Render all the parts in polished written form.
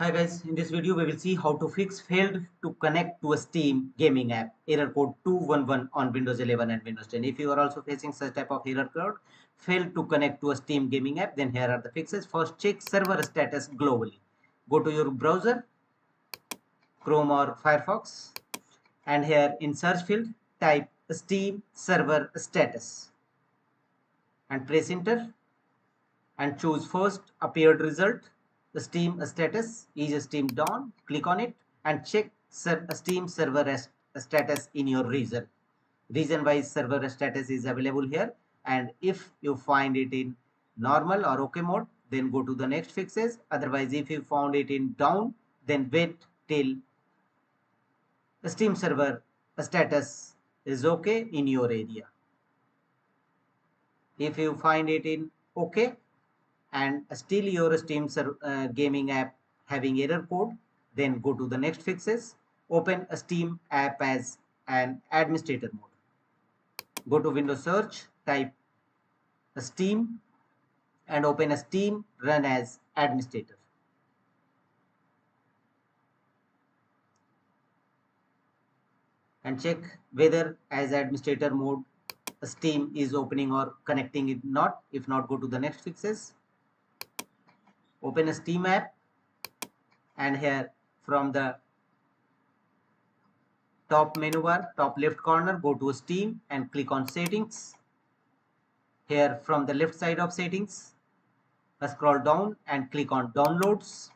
Hi guys, in this video we will see how to fix failed to connect to a Steam gaming app error code 211 on Windows 11 and Windows 10. If you are also facing such type of error code, failed to connect to a Steam gaming app, then here are the fixes. First, check server status globally. Go to your browser, Chrome or Firefox, and here in search field type Steam server status and press enter and choose first appeared result. The Steam status is Steam down. Click on it and check Steam server status in your region. Region wise server status is available here, and if you find it in normal or OK mode, then go to the next fixes. Otherwise, if you found it in down, then wait till the Steam server status is OK in your area. If you find it in OK, and still your Steam gaming app having error code, then go to the next fixes. Open a Steam app as an administrator mode. Go to Windows search, type Steam and open a Steam run as administrator. And check whether as administrator mode Steam is opening or connecting it not. If not, go to the next fixes. Open a Steam app and here from the top menu bar, top left corner, go to Steam and click on settings. Here from the left side of settings, scroll down and click on downloads.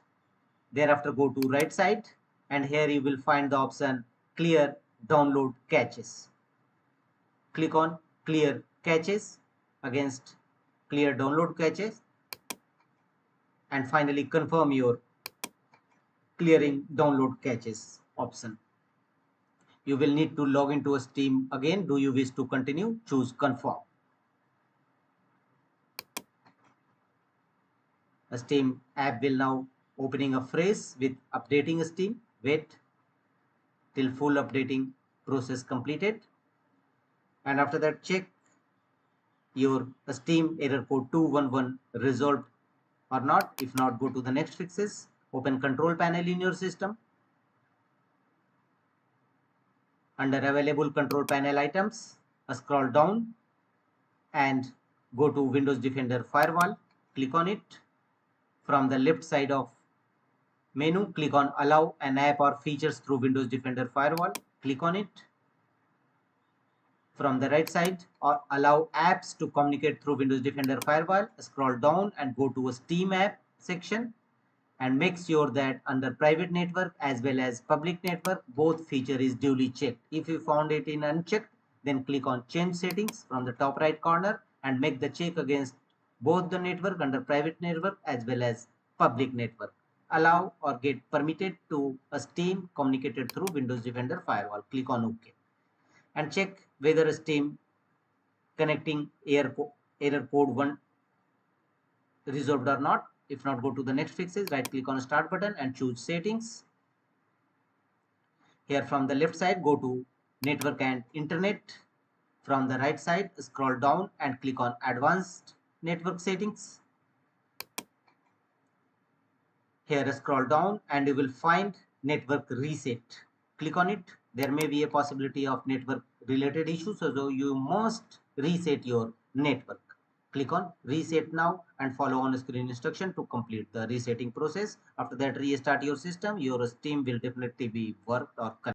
Thereafter go to right side and here you will find the option clear download caches. Click on clear caches against clear download caches and finally confirm your clearing download caches option. You will need to log into a Steam again. Do you wish to continue? Choose confirm. A Steam app will now opening a phrase with updating Steam. Wait till full updating process completed. And after that, check your Steam error code 211 resolved or not. If not, go to the next fixes. Open control panel in your system. Under available control panel items, scroll down and go to Windows Defender Firewall. Click on it. From the left side of menu, click on allow an app or features through Windows Defender Firewall. Click on it. From the right side, or allow apps to communicate through Windows Defender Firewall, scroll down and go to a Steam app section and make sure that under private network as well as public network, both feature is duly checked. If you found it in unchecked, then click on change settings from the top right corner and make the check against both the network under private network as well as public network. Allow or get permitted to a Steam communicated through Windows Defender Firewall. Click on OK and check whether Steam connecting error code 1 resolved or not. If not, go to the next fixes, right click on start button and choose settings. Here from the left side, go to network and internet. From the right side, scroll down and click on advanced network settings. Here scroll down and you will find network reset. Click on it. There may be a possibility of network related issues, so you must reset your network. Click on reset now and follow on screen instruction to complete the resetting process. After that, restart your system. Your Steam will definitely be worked or connected.